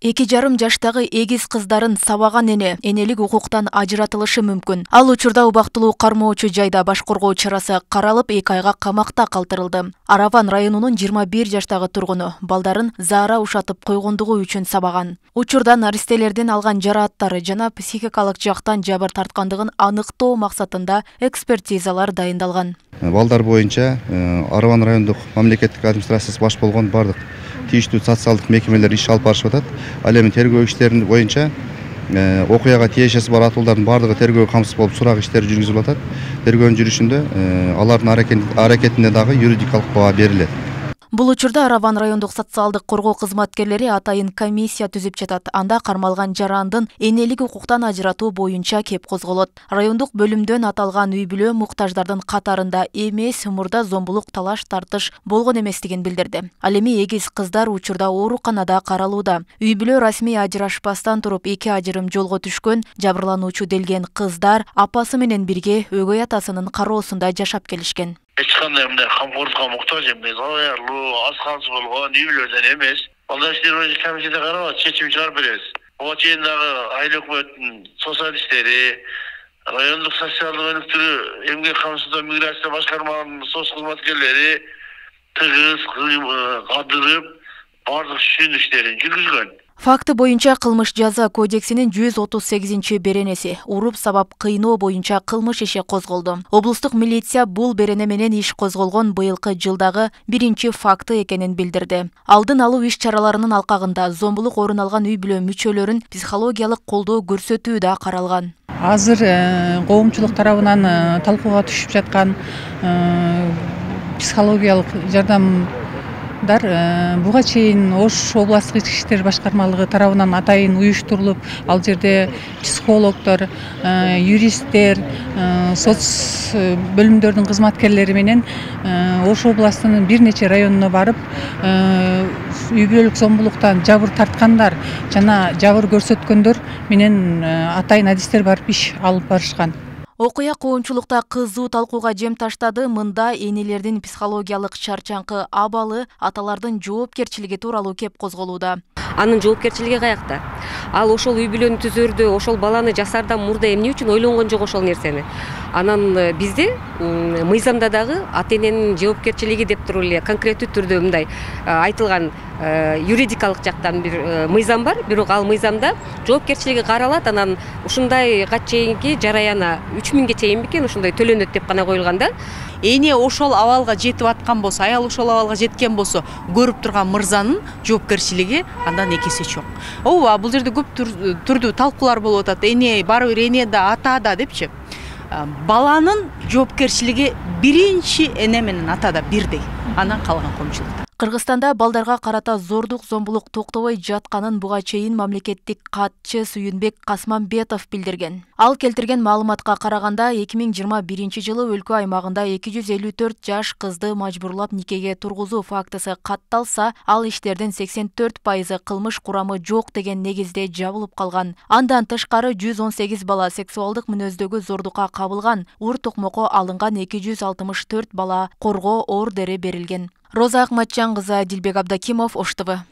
2,5 жаштагы эгиз кыздарын сабаган энелик укуктан ажыратылышы мүмкүн. Ал учурда убактылуу кармоочу жайда баш коргоо чарасы каралып 2 айга камакта калтырылды. Араван районунун 21 жаштагы тургуну балдарын заара ушатып койгондугу үчүн сабаган. Учурда наристелердин алган жарааттары жана психикалык жактан жабыр тарткандыгын аныктоо максатында экспертизалар дайындалган. Балдар боюнча Араван райондук мамлекеттик администрациясы баш болгон бардык тийиштүү социалдык мекемелер иш алып барышып атат. Ал эми тергөө иштерин боюнча окуяга тиешеси бар атуулардын бардыгы тергөөгө камсыз болуп сурак иштери жүргүзүлүп атат. Тергөөнүн жүрүшүндө алардын аракетине дагы юридикалык баа берилет. Бул учурда Араван райондук социалдык коргоо кызматкерлери атайын комиссия түзүп жатат. Анда кармалган жарандын энелик укуктан ажыратуу боюнча кеп козголот. Райондук бөлүмдөн аталган үй бүлө муктаждардын катарында эмес, мурда зомбулук талаш тартыш болгон эместигин билдирди. Ал эми эгиз кыздар учурда ооруканада каралууда. Үй бүлө расмий ажырашпастан туруп 2 ажырым жолго түшкөн жабырлануучу делген кыздар апасы менен бирге өгөй атасынын кароосунда жашап келишкен. Hiç kanday mınday kamportga muhtaç emez. Ayarlı, az kalsı bolğan, üylerden emez. Onda işler boyunca komisiyada karabat, seçim çıkarıp bereriz. O çeyindagi aile hükümetinin sosyal işleri, rayonluk sosyallık önüktürü, emgek kamsızda migrasiya başkarmanın sos hizmetkerleri tığız, kadırıp, bardıq düşünüşlerin жүргүзгөн. Факты боюнча кылмыш жаза кодексинин 138 беренеси уруп сабап кыйноо боюнча кылмыш иши козголду. Облустук милиция бул берене менен иш козголгон быйылкы жылдагы биринчи факты экенин билдирди. Алдын алуу иш чараларынын алкагында зомбулук орун алган үй бүлө мүчөлөрүн психологиялык колдоо көрсөтүү да каралган. Азыр коомчулук тарабынан талкууга түшүп жаткан психологиялык жардам буга чейин Ош областтык ички иштер башкармалыгы тарабынан атайын уюштурулуп, ал жерде психологдор, юристтер, соц бөлүмдөрдүн кызматкерлери менен Ош областынын бир нече районуна барып, үй бүлөлүк зомбулуктан жабыр тарткандар жана жабыр көрсөткөндөр менен атайын адистер барып иш алып барышкан. Окуя коомчулукта кызуу талкууга жем таштады. Мында энелердин психологиялык чарчаңкы абалы, аталардын жоопкерчилиги тууралуу кеп козголууда. Анын жоопкерчилиги каякта? Ал ошол үй бүлөнү түзөрдө, ошол баланы жасардан мурда эмне үчүн ойлонгон жок ошол нерсени? Анан бизде мыйзамда дагы ата эненин жоопкерчилиги деп туруп эле конкреттүү түрдө мындай айтылган юридикалык жактан бир мыйзам бар, бирок ал мыйзамда жоопкерчилиги каралат, анан ушундайга чейинки жараяна 3000 чейин бекен ушундай төлөнөт деп гана коюлган да. Эне ошол абалга жетип аткан болсо, аял ошол абалга жеткен болсо, көрүп турган мырзанын жоопкерчилиги андан экесе чоң. Ооба, бул жерде көп түрдүү талкуулар болуп атат. Эне бары бир эне да, ата да депчи. Баланын жоопкерчилиги биринчи эне менен атада бирдей. Андан калган коомчулукта. Кыргызстанда балдарга карата зордук, зомбулук токтобой жатканын буга чейин мамлекеттик катчы Сүйүнбек Касманбетов билдирген. Ал келтирген маалыматка караганда 2021 жылы өлкө аймагында 254 жаш кызды мажбурлап никеге тургузуу фактысы катталса, ал иштердин 84% кылмыш курамы жок деген негизде жабылып калган. Андан тышкары 118 бала сексуалдык мүнөздөгү зордукка кабылган, ур токмокко алынган 264 бала коргоо ордери берилген. Роза Акматжан кызы, Дилбек Абдакимов, Ош ТВ.